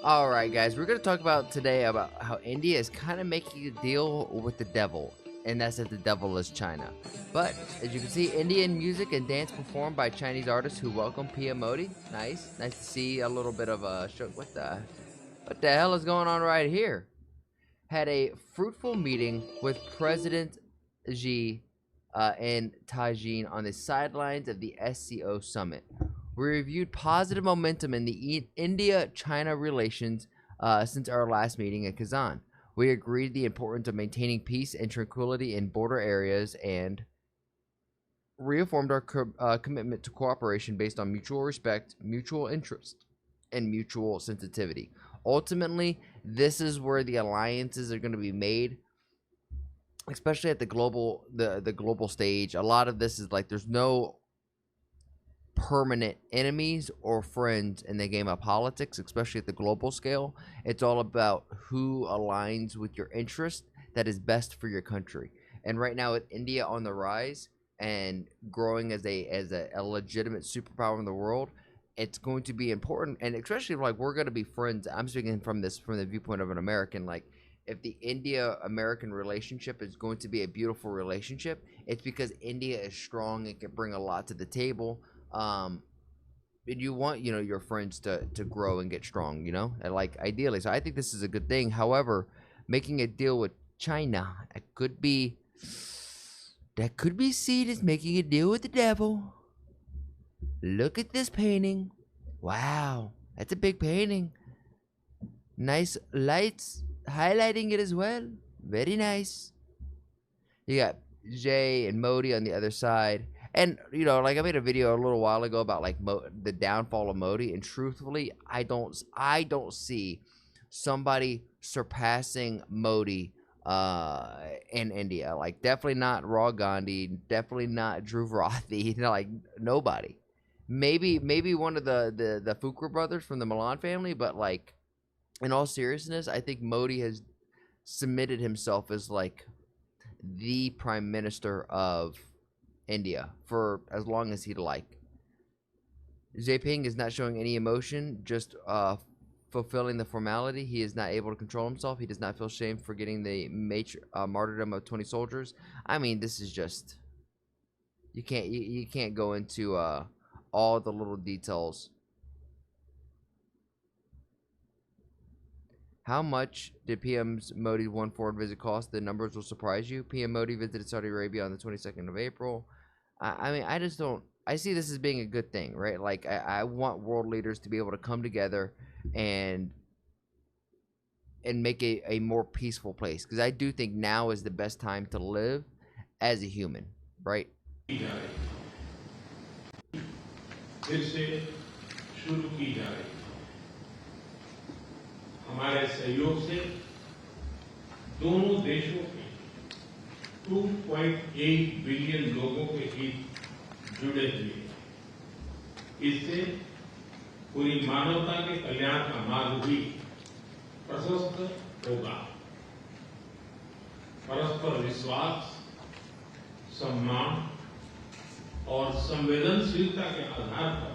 All right, guys, we're going to talk about today about how India is kind of making a deal with the devil, and that's that the devil is China. But as you can see, Indian music and dance performed by Chinese artists who welcome PM Modi. Nice to see a little bit of a show. What the hell is going on right here? Had a fruitful meeting with President Xi and Tajin on the sidelines of the SCO summit. We reviewed positive momentum in the India-China relations since our last meeting at Kazan. We agreed the importance of maintaining peace and tranquility in border areas and reaffirmed our commitment to cooperation based on mutual respect, mutual interest, and mutual sensitivity. Ultimately, this is where the alliances are going to be made, especially at the global stage. A lot of this is like there's no permanent enemies or friends in the game of politics, especially at the global scale. It's all about who aligns with your interest that is best for your country. And right now, with India on the rise and growing as a legitimate superpower in the world, it's going to be important. And especially like we're going to be friends. I'm speaking from the viewpoint of an American. Like if the India-American relationship is going to be a beautiful relationship, it's because India is strong and can bring a lot to the table. And you want your friends to grow and get strong, and like ideally. So I think this is a good thing. However, making a deal with China that could be seen as making a deal with the devil. Look at this painting. Wow, that's a big painting. Nice lights highlighting it as well. Very nice. You got Jay and Modi on the other side. And, like I made a video a little while ago about like the downfall of Modi. And truthfully, I don't see somebody surpassing Modi in India. Like definitely not Rahul Gandhi, definitely not Dhruv Rathi, like nobody. Maybe one of the Fukra brothers from the Milan family, but like in all seriousness, I think Modi has submitted himself as like the prime minister of India for as long as he'd like. Jinping is not showing any emotion, just fulfilling the formality. He is not able to control himself. He does not feel shame for getting the martyrdom of 20 soldiers. I mean, this is just you can't go into all the little details. How much did PM Modi's one foreign visit cost? The numbers will surprise you. PM Modi visited Saudi Arabia on the 22nd of April. I mean, I just don't. I see this as being a good thing, right? Like, I want world leaders to be able to come together and make a more peaceful place. Because I do think now is the best time to live as a human, right? फिर से शुरू की जा रही है। हमारे सहयोग से दोनों देशों के 2.8 बिलियन लोगों के हित जुड़े हुए हैं। इससे पूरी मानवता के कल्याण का मार्ग भी प्रशस्त होगा। परस्पर विश्वास, सम्मान और संवेदनशीलता के आधार पर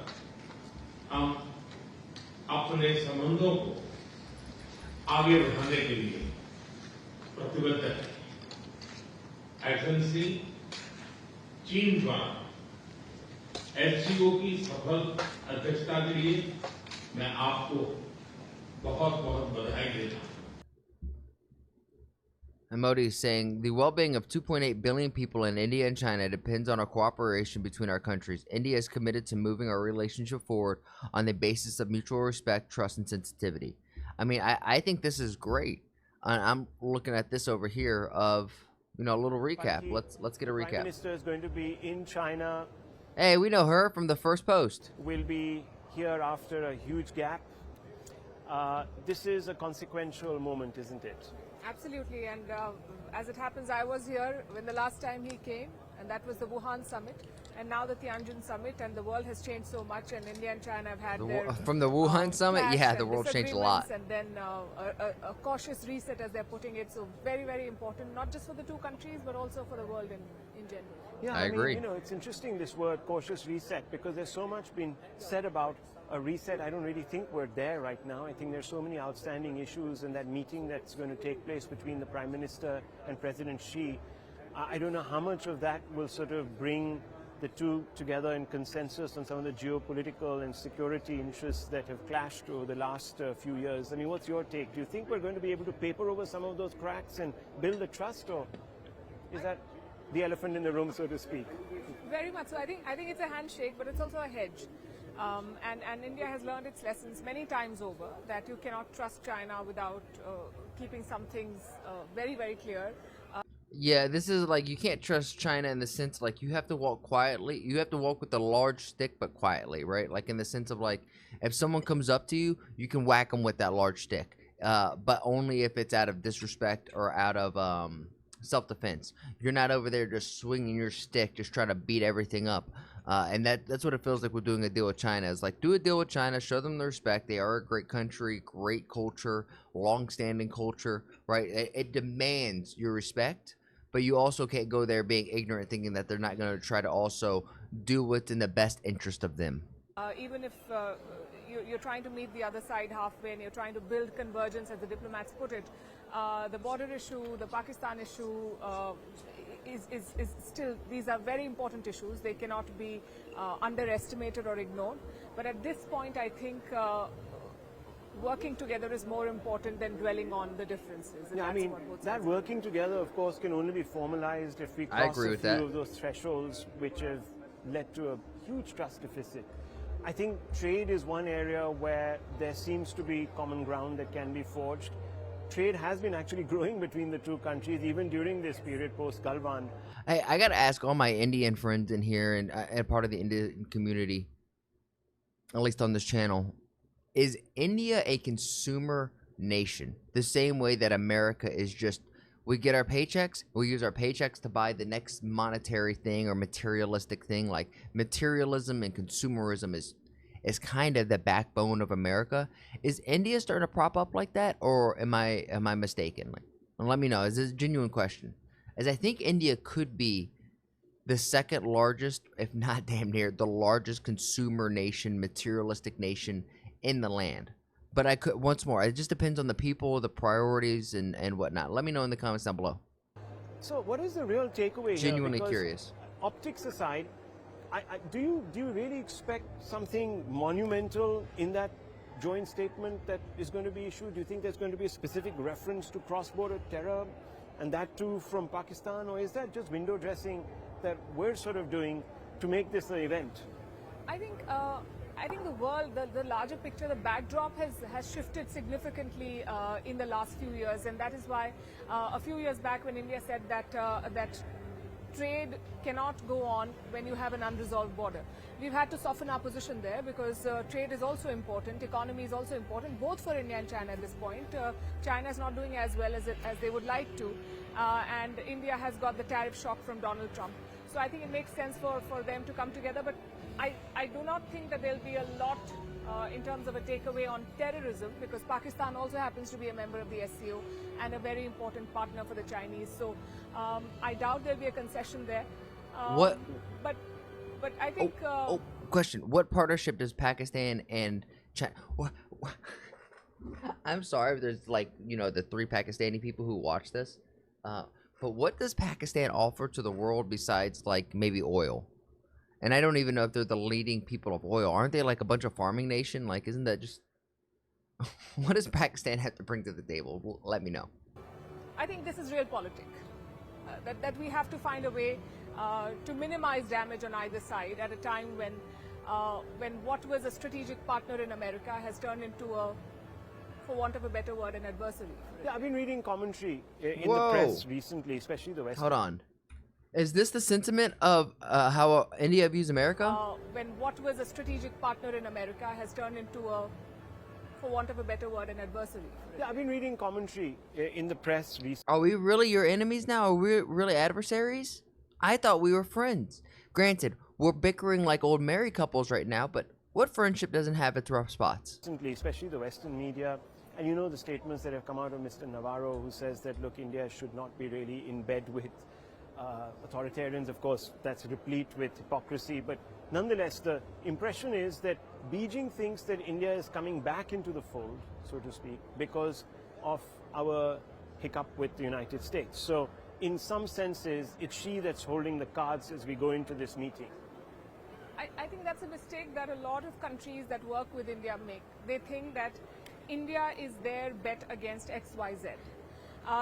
हम अपने संबंधों को आगे बढ़ाने के लिए प्रतिबद्ध हैं। एक्सेलेंसी, चीन द्वारा एससीओ की सफल अध्यक्षता के लिए मैं आपको बहुत बहुत बधाई देता हूं। And Modi is saying the well-being of 2.8 billion people in India and China depends on our cooperation between our countries. India is committed to moving our relationship forward on the basis of mutual respect, trust, and sensitivity. I mean, I think this is great. I'm looking at this over here of a little recap. Let's get a recap. Prime Minister is going to be in China. Hey, we know her from the first post. Will be here after a huge gap. This is a consequential moment, isn't it? Absolutely, and as it happens, I was here when the last time he came, and that was the Wuhan summit, and now the Tianjin summit, and the world has changed so much, and India and China have had from the Wuhan summit, yeah, the world changed a lot. And then a cautious reset, as they're putting it, so very, very important, not just for the two countries, but also for the world in general. Yeah, I agree. mean, it's interesting, this word cautious reset, because there's so much been said about a reset. I don't really think we're there right now. I think there's so many outstanding issues, and that meeting that's going to take place between the Prime Minister and President Xi, I don't know how much of that will sort of bring the two together in consensus on some of the geopolitical and security interests that have clashed over the last few years. I mean, what's your take? Do you think we're going to be able to paper over some of those cracks and build the trust, or is that the elephant in the room, so to speak? Very much so. I think it's a handshake, but it's also a hedge. And India has learned its lessons many times over, that you cannot trust China without keeping some things very, very clear. Yeah, this is like, you can't trust China in the sense, like, you have to walk quietly. You have to walk with a large stick, but quietly, right? Like, in the sense of, like, if someone comes up to you, you can whack them with that large stick, but only if it's out of disrespect or out of self-defense. You're not over there just swinging your stick, just trying to beat everything up. And that's what it feels like with doing a deal with China. Is like, do a deal with China, show them the respect. They are a great country, great culture, long-standing culture, right? It demands your respect, but you also can't go there being ignorant, thinking that they're not going to try to also do what's in the best interest of them. Even if you're trying to meet the other side halfway and you're trying to build convergence, as the diplomats put it, the border issue, the Pakistan issue is still, these are very important issues. They cannot be underestimated or ignored. But at this point, I think working together is more important than dwelling on the differences. And Yeah, I that's mean, what both that sides working together, of course, can only be formalized if we I cross agree a with few that. of those thresholds which have led to a huge trust deficit. I think trade is one area where there seems to be common ground that can be forged. Trade has been actually growing between the two countries, even during this period post-Galvan. Hey, I gotta ask all my Indian friends in here and part of the Indian community, at least on this channel, is India a consumer nation? The same way that America is just, we get our paychecks, we use our paychecks to buy the next monetary thing or materialistic thing. Like, materialism and consumerism is kind of the backbone of America. Is India starting to prop up like that, or am I mistaken? Like, let me know. Is this a genuine question? As I think India could be the second largest, if not damn near the largest consumer nation, materialistic nation in the land. But I could, once more, it just depends on the people, the priorities, and whatnot. Let me know in the comments down below. So what is the real takeaway Genuinely here? Because curious. optics aside, do you really expect something monumental in that joint statement that is going to be issued? Do you think there's going to be a specific reference to cross-border terror, and that too from Pakistan, or is that just window dressing that we're sort of doing to make this an event? I think the world, the larger picture, the backdrop has shifted significantly in the last few years, and that is why a few years back, when India said that trade cannot go on when you have an unresolved border, we've had to soften our position there, because trade is also important, economy is also important, both for India and China at this point. China is not doing as well as they would like to, and India has got the tariff shock from Donald Trump. So I think it makes sense for them to come together, but I do not think that there'll be a lot in terms of a takeaway on terrorism, because Pakistan also happens to be a member of the SCO and a very important partner for the Chinese. So I doubt there'll be a concession there. What? But I think. Question: what partnership does Pakistan and China? I'm sorry if there's, like, the 3 Pakistani people who watch this, but what does Pakistan offer to the world besides, like, maybe oil? And I don't even know if they're the leading people of oil. Aren't they like a bunch of farming nation? Like, isn't that just... What does Pakistan have to bring to the table? Well, let me know. I think this is realpolitik. That we have to find a way to minimize damage on either side at a time when what was a strategic partner in America has turned into a, for want of a better word, an adversary. Yeah, I've been reading commentary in Whoa. the press recently, especially the West. Hold on. Is this the sentiment of how India views America? When what was a strategic partner in America has turned into a, for want of a better word, an adversary. Yeah, I've been reading commentary in the press recently. Are we really your enemies now? Are we really adversaries? I thought we were friends. Granted, we're bickering like old married couples right now, but what friendship doesn't have its rough spots? Recently, especially the Western media, and the statements that have come out of Mr. Navarro, who says that, look, India should not be really in bed with authoritarians, of course, that's replete with hypocrisy. But nonetheless, the impression is that Beijing thinks that India is coming back into the fold, so to speak, because of our hiccup with the United States. So in some senses, it's she that's holding the cards as we go into this meeting. I think that's a mistake that a lot of countries that work with India make. They think that India is their bet against XYZ.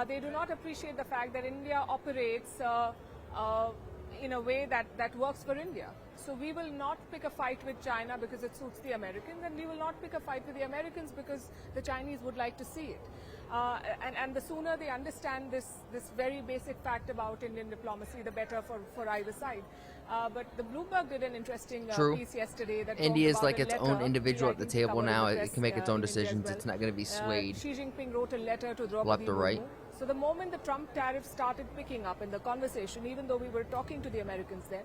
They do not appreciate the fact that India operates in a way that works for India. So we will not pick a fight with China because it suits the Americans, and we will not pick a fight with the Americans because the Chinese would like to see it. And the sooner they understand this very basic fact about Indian diplomacy, the better for either side. But the Bloomberg did an interesting piece yesterday that India is talked like about its a own letter, individual which at I the think table covered now. in the It press, can make its own in India as decisions. well. It's not going to be swayed. Xi Jinping wrote a letter to Draupadi left or right. Murmu. So the moment the Trump tariffs started picking up in the conversation, even though we were talking to the Americans then,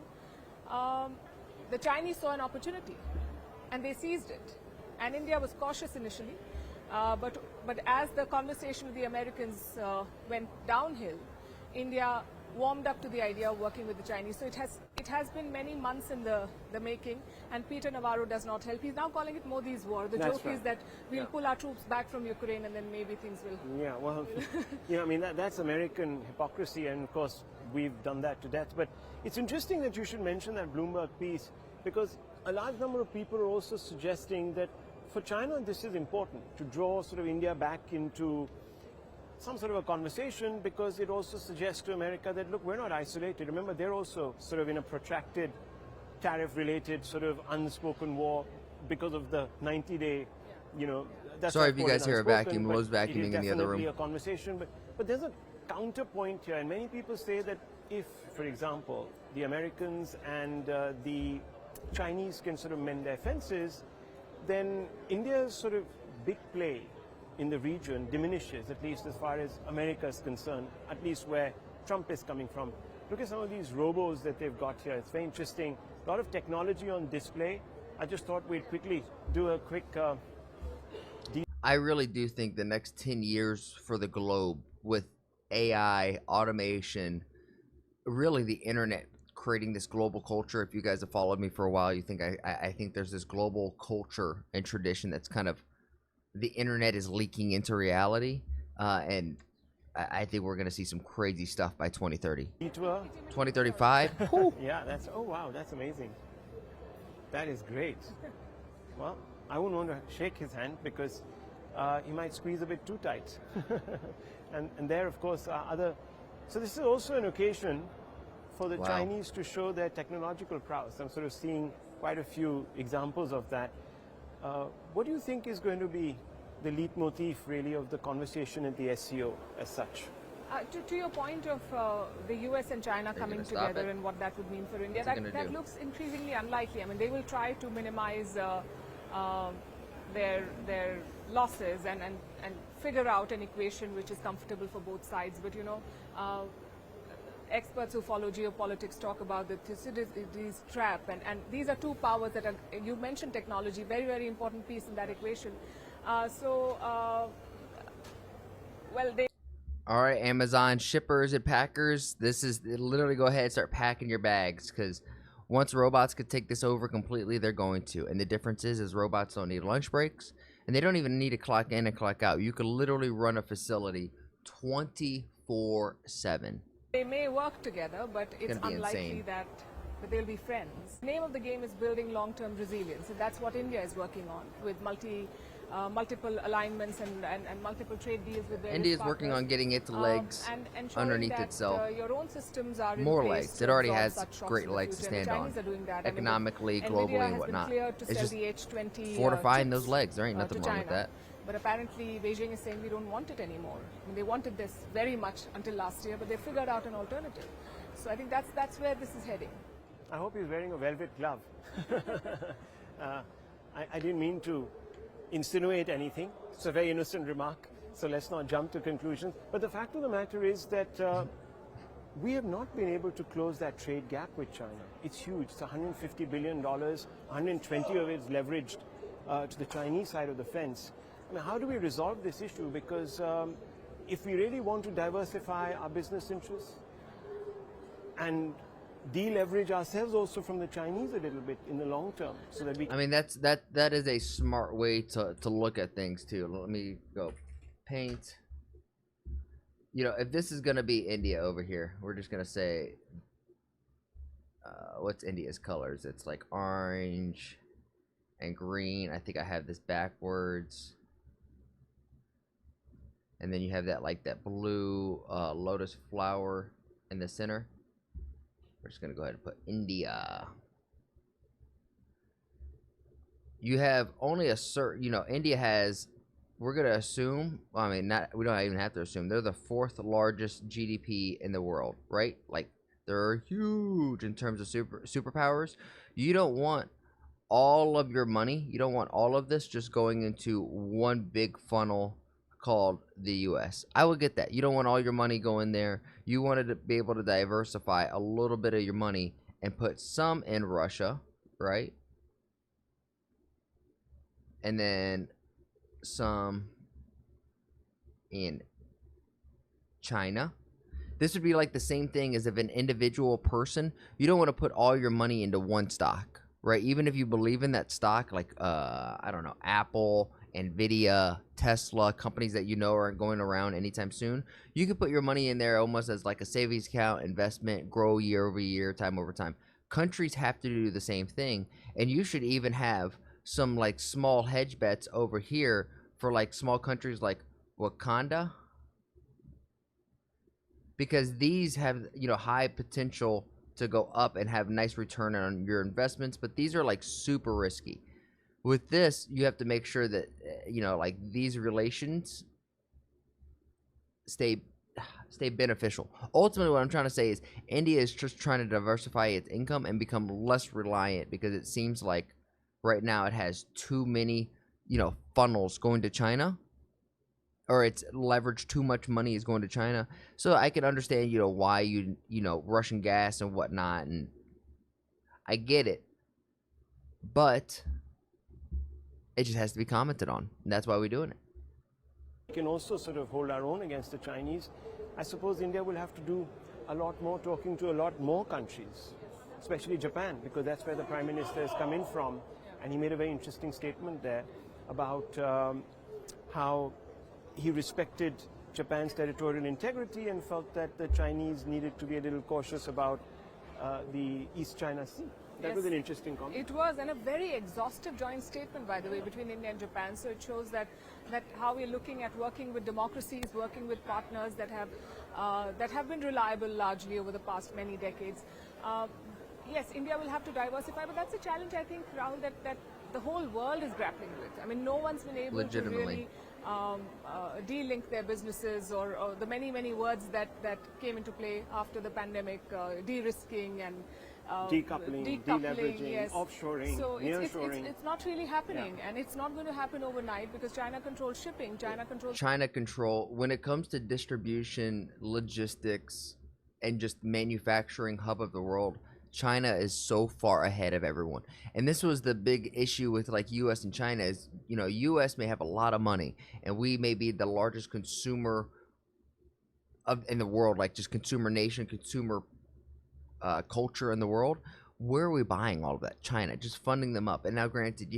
the Chinese saw an opportunity and they seized it. And India was cautious initially, but as the conversation with the Americans went downhill, India warmed up to the idea of working with the Chinese. So it has been many months in the making, and Peter Navarro does not help. He's now calling it Modi's war. The That's joke right. is that we'll pull our troops back from Ukraine and then maybe things will... Yeah, well, you know, I mean, that's American hypocrisy, and of course, we've done that to death. But it's interesting that you should mention that Bloomberg piece, because a large number of people are also suggesting that for China, this is important, to draw sort of India back into some sort of a conversation, because it also suggests to America that, look, we're not isolated. Remember, they're also sort of in a protracted tariff-related sort of unspoken war because of the 90-day, you know, that's Sorry why if you I call guys it hear a unspoken, vacuum. but Lowe's vacuuming it is in the other room. definitely a conversation. But there's a counterpoint here, and many people say that if, for example, the Americans and the Chinese can sort of mend their fences, then India's sort of big play in the region diminishes, at least as far as America is concerned, at least where Trump is coming from. Look at some of these robos that they've got here. It's very interesting. A lot of technology on display. I just thought we'd quickly do a quick... I really do think the next 10 years for the globe, with AI, automation, really the internet creating this global culture. If you guys have followed me for a while, you think I think there's this global culture and tradition that's kind of, the internet is leaking into reality, and I think we're going to see some crazy stuff by 2030. 2035? Yeah, that's, oh wow, that's amazing. That is great. Well, I wouldn't want to shake his hand because he might squeeze a bit too tight. and there, of course, are other... So this is also an occasion for the Chinese to show their technological prowess. I'm sort of seeing quite a few examples of that. What do you think is going to be the leitmotif, really, of the conversation at the SCO as such? To your point of the US and China coming together and what that would mean for India, that looks increasingly unlikely. I mean, they will try to minimize their losses and figure out an equation which is comfortable for both sides. But, you know, experts who follow geopolitics talk about the Thucydides trap, and these are two powers that are, you mentioned technology, very, very important piece in that equation. Well, they... All right, Amazon shippers and packers, this is literally, go ahead and start packing your bags, because once robots could take this over completely, they're going to. And the difference is robots don't need lunch breaks, and they don't even need to clock in and clock out. You could literally run a facility 24/7. They may work together, but it's unlikely that they'll be friends. The name of the game is building long-term resilience, and that's what India is working on with multiple alignments and multiple trade deals with various India is partners. working on getting its legs and underneath that, itself. Your own systems are in More place legs. to It already absorb has such shocks great in the legs to future, stand and the on. Chinese are doing that. Economically, I mean, globally, NVIDIA and whatnot. Has been cleared to It's sell just the H20 fortifying chips, those legs. There ain't nothing to wrong China. with that. But apparently Beijing is saying we don't want it anymore. I mean, they wanted this very much until last year, but they figured out an alternative. So I think that's where this is heading. I hope he's wearing a velvet glove. I didn't mean to insinuate anything. It's a very innocent remark, so let's not jump to conclusions. But the fact of the matter is that we have not been able to close that trade gap with China. It's huge. It's $150 billion, 120 of it is leveraged to the Chinese side of the fence. I mean, how do we resolve this issue? Because if we really want to diversify our business interests, and deleverage ourselves also from the Chinese a little bit in the long term, so that we. I mean, that is a smart way to look at things too. Let me go paint. You know, if this is gonna be India over here, we're just gonna say, what's India's colors? It's like orange and green. I think I have this backwards. And then you have that like that blue lotus flower in the center. We're just gonna go ahead and put India. You have only a certain, you know, India has, we're gonna assume, well, I mean, not, we don't even have to assume, they're the 4th largest GDP in the world, right? Like, they're huge in terms of superpowers. You don't want all of your money, you don't want all of this just going into one big funnel called the US. I would get that. You don't want all your money going there. You wanted to be able to diversify a little bit of your money and put some in Russia, right? And then some in China. This would be like the same thing as if an individual person, you don't want to put all your money into one stock, right? Even if you believe in that stock, like I don't know, Apple, Nvidia, Tesla, companies that you know aren't going around anytime soon, you could put your money in there almost as like a savings account, investment, grow year over year, time over time. Countries have to do the same thing, and you should even have some like small hedge bets over here for like small countries like Wakanda, because these have, you know, high potential to go up and have nice return on your investments, but these are like super risky. With this, you have to make sure that, you know, like these relations stay beneficial. Ultimately, what I'm trying to say is India is just trying to diversify its income and become less reliant, because it seems like right now it has too many, you know, funnels going to China, or it's leveraged too much money is going to China. So I can understand, you know, why you know, Russian gas and whatnot, and I get it, but it just has to be commented on, and that's why we're doing it. We can also sort of hold our own against the Chinese. I suppose India will have to do a lot more talking to a lot more countries, especially Japan, because that's where the Prime Minister is coming from. And he made a very interesting statement there about how he respected Japan's territorial integrity and felt that the Chinese needed to be a little cautious about the East China Sea. That was an interesting comment. It was, and a very exhaustive joint statement, by the way, between India and Japan. So it shows that how we're looking at working with democracies, working with partners that have been reliable largely over the past many decades. Yes, India will have to diversify, but that's a challenge, I think, Rahul, that the whole world is grappling with. I mean, no one's been able to really de-link their businesses, or the many, many words that came into play after the pandemic, de-risking and decoupling, deleveraging, yes. offshoring, so nearshoring. it's not really happening, and it's not going to happen overnight, because China controls shipping, China control when it comes to distribution, logistics, and just manufacturing hub of the world. China is so far ahead of everyone. And this was the big issue with like US and China is, you know, US may have a lot of money and we may be the largest consumer in the world, like just consumer nation, consumer culture in the world. Where are we buying all of that? China, just funding them up. And now granted,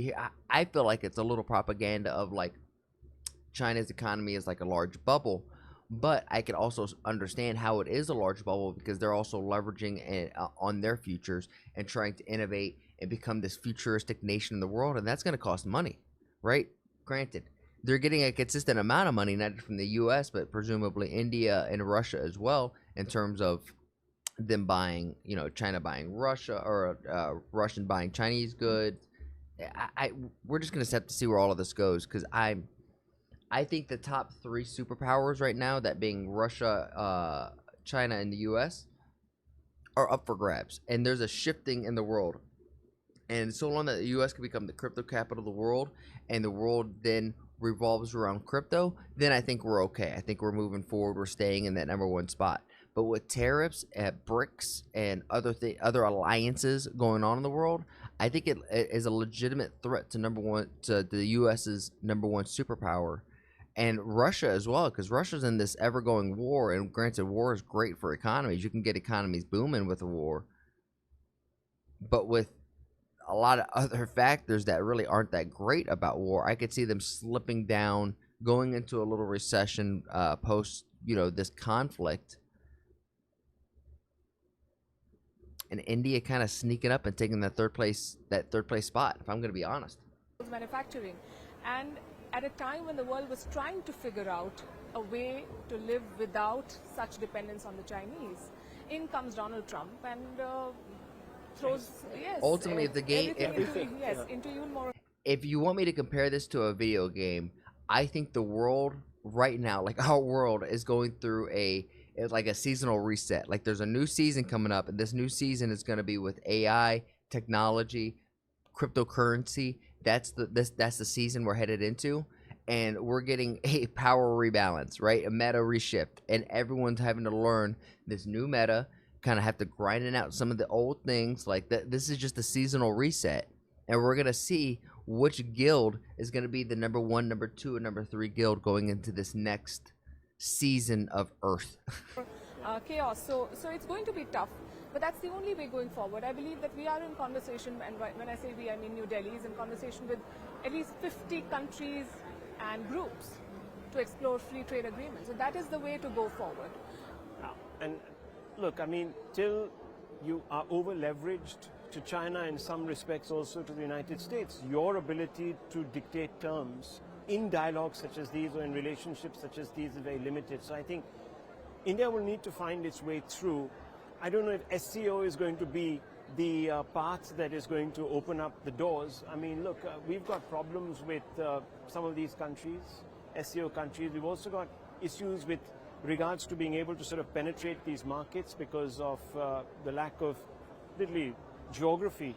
I feel like it's a little propaganda of like China's economy is like a large bubble. But I can also understand how it is a large bubble, because they're also leveraging on their futures and trying to innovate and become this futuristic nation in the world. And that's going to cost money, right? Granted, they're getting a consistent amount of money, not from the U.S., but presumably India and Russia as well, in terms of them buying, you know, China buying Russia, or Russian buying Chinese goods. We're just going to have to see where all of this goes, because I think the top 3 superpowers right now, that being Russia, China, and the U.S., are up for grabs. And there's a shifting in the world. And so long that the U.S. can become the crypto capital of the world, and the world then revolves around crypto, then I think we're okay. I think we're moving forward. We're staying in that #1 spot. But with tariffs at BRICS and other alliances going on in the world, I think it is a legitimate threat to the U.S.'s #1 superpower. and Russia as well, because Russia's in this ever-going war. And granted, war is great for economies. You can get economies booming with a war, but with a lot of other factors that really aren't that great about war, I could see them slipping down, going into a little recession post, this conflict, and India kind of sneaking up and taking that third place spot. If I'm going to be honest, manufacturing, and at a time when the world was trying to figure out a way to live without such dependence on the Chinese, in comes Donald Trump and throws ultimately, if the game, into even more. If you want me to compare this to a video game, I think the world right now, like our world, is going through like a seasonal reset. Like there's a new season coming up, and this new season is going to be with AI, technology, cryptocurrency. That's the season we're headed into, and we're getting a power rebalance, right? A meta reshift, and everyone's having to learn this new meta. Kind of have to grinding out some of the old things. Like that, this is just a seasonal reset, and we're gonna see which guild is gonna be the number 1, number 2, and number 3 guild going into this next season of Earth. Chaos. So it's going to be tough, but that's the only way going forward. I believe that we are in conversation, and when I say we, I mean New Delhi is in conversation with at least 50 countries and groups to explore free trade agreements. So that is the way to go forward. And look, I mean, till you are over leveraged to China in some respects, also to the United States, your ability to dictate terms in dialogues such as these or in relationships such as these is very limited. So I think India will need to find its way through. I don't know if SCO is going to be the path that is going to open up the doors. I mean, look, we've got problems with some of these countries, SCO countries. We've also got issues with regards to being able to sort of penetrate these markets because of the lack of literally geography.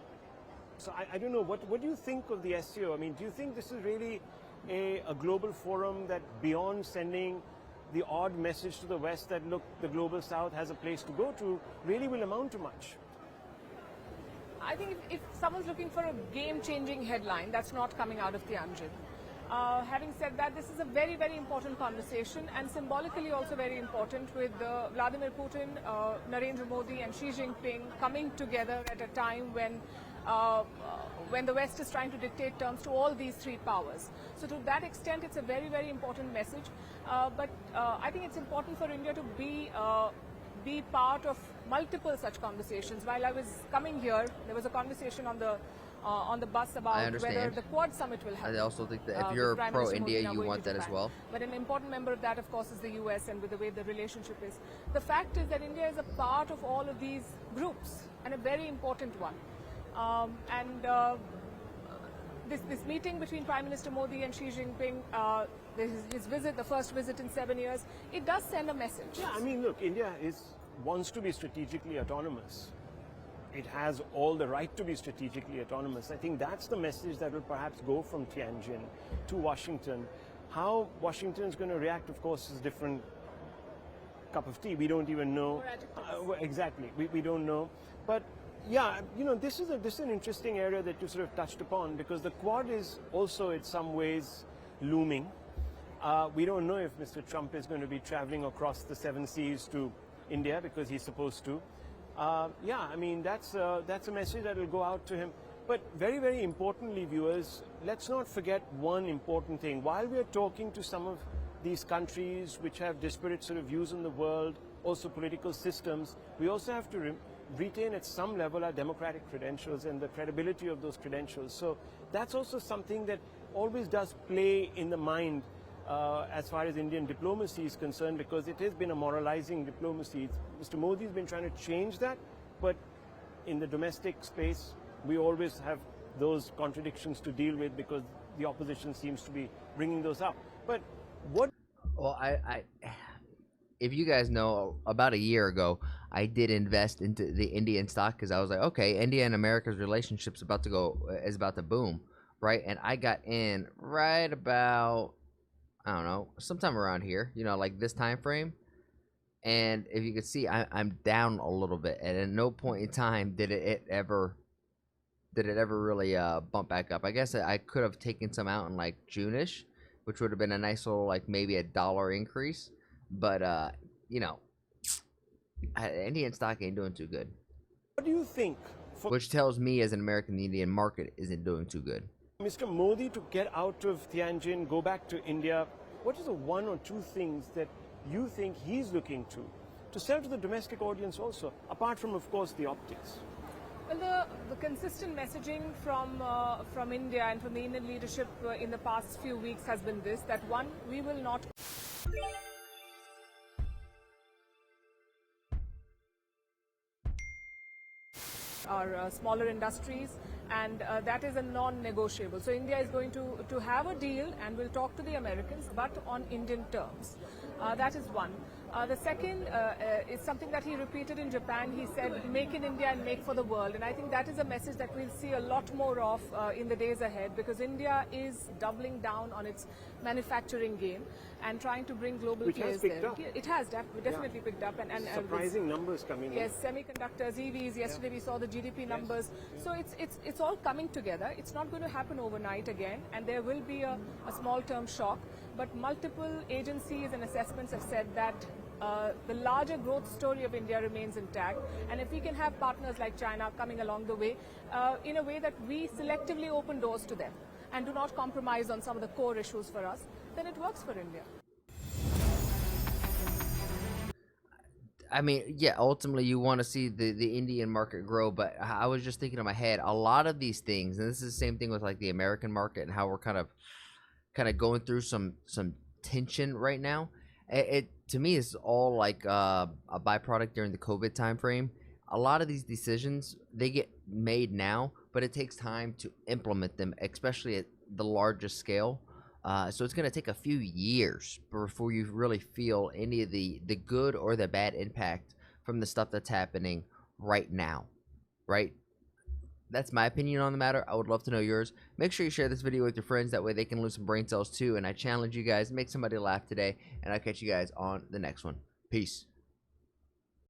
So I don't know, what do you think of the SCO? I mean, do you think this is really a global forum that beyond sending the odd message to the West that, look, the global South has a place to go to, really will amount to much? I think if someone's looking for a game-changing headline, that's not coming out of the engine. Having said that, this is a very, very important conversation, and symbolically also very important, with Vladimir Putin, Narendra Modi and Xi Jinping coming together at a time when the West is trying to dictate terms to all these three powers. So to that extent, it's a very, very important message. But I think it's important for India to be part of multiple such conversations. While I was coming here, there was a conversation on the bus about whether the Quad Summit will happen. I also think that if you're pro-India, you want that as well. But an important member of that, of course, is the US, and with the way the relationship is. The fact is that India is a part of all of these groups, and a very important one. This meeting between Prime Minister Modi and Xi Jinping, his visit, the first visit in 7 years, it does send a message. Yeah, I mean, look, India wants to be strategically autonomous. It has all the right to be strategically autonomous. I think that's the message that will perhaps go from Tianjin to Washington. How Washington is going to react, of course, is a different cup of tea. We don't even know. Exactly, we don't know. But yeah, you know, this is an interesting area that you sort of touched upon, because the Quad is also in some ways looming. We don't know if Mr. Trump is going to be traveling across the 7 seas to India, because he's supposed to. Yeah, I mean, that's a message that will go out to him. But very, very importantly, viewers, let's not forget one important thing. While we are talking to some of these countries which have disparate sort of views on the world, also political systems, we also have to retain at some level our democratic credentials and the credibility of those credentials. So that's also something that always does play in the mind as far as Indian diplomacy is concerned, because it has been a moralizing diplomacy. Mr. Modi has been trying to change that, but in the domestic space, we always have those contradictions to deal with, because the opposition seems to be bringing those up. But what? Well, if you guys know, about a year ago, I did invest into the Indian stock, because I was like, okay, India and America's relationship is about to boom, right? And I got in right about, I don't know, sometime around here, you know, like this time frame. And if you could see, I'm down a little bit, and at no point in time did it ever really bump back up. I guess I could have taken some out in like June-ish, which would have been a nice little like maybe $1 increase. But you know, Indian stock ain't doing too good. What do you think for Which tells me as an American, the Indian market isn't doing too good. Mr. Modi to get out of Tianjin, go back to India? What is the one or two things that you think he's looking to sell to the domestic audience also, apart from, of course, the optics? Well, the consistent messaging from India and from the Indian leadership in the past few weeks has been this, that one, we will not our smaller industries, and that is a non-negotiable. So India is going to have a deal and will talk to the Americans, but on Indian terms. That is one. The second is something that he repeated in Japan. He said, make in India and make for the world. And I think that is a message that we'll see a lot more of in the days ahead, because India is doubling down on its manufacturing game and trying to bring global Which has players picked there. up. It has definitely picked up. And Surprising numbers coming yes, semiconductors, EVs. Yesterday we saw the GDP numbers. So it's all coming together. It's not going to happen overnight again, and there will be a small-term shock. But multiple agencies and assessments have said that the larger growth story of India remains intact. And if we can have partners like China coming along the way, in a way that we selectively open doors to them and do not compromise on some of the core issues for us, then it works for India. I mean, yeah, ultimately you want to see the Indian market grow, but I was just thinking in my head, a lot of these things, and this is the same thing with like the American market and how we're kind of going through some tension right now. It to me is all like a byproduct during the COVID time frame. A lot of these decisions, they get made now, but it takes time to implement them, especially at the largest scale. So it's going to take a few years before you really feel any of the good or the bad impact from the stuff that's happening right now, right? That's my opinion on the matter. I would love to know yours. Make sure you share this video with your friends. That way they can lose some brain cells too. And I challenge you guys, make somebody laugh today. And I'll catch you guys on the next one. Peace.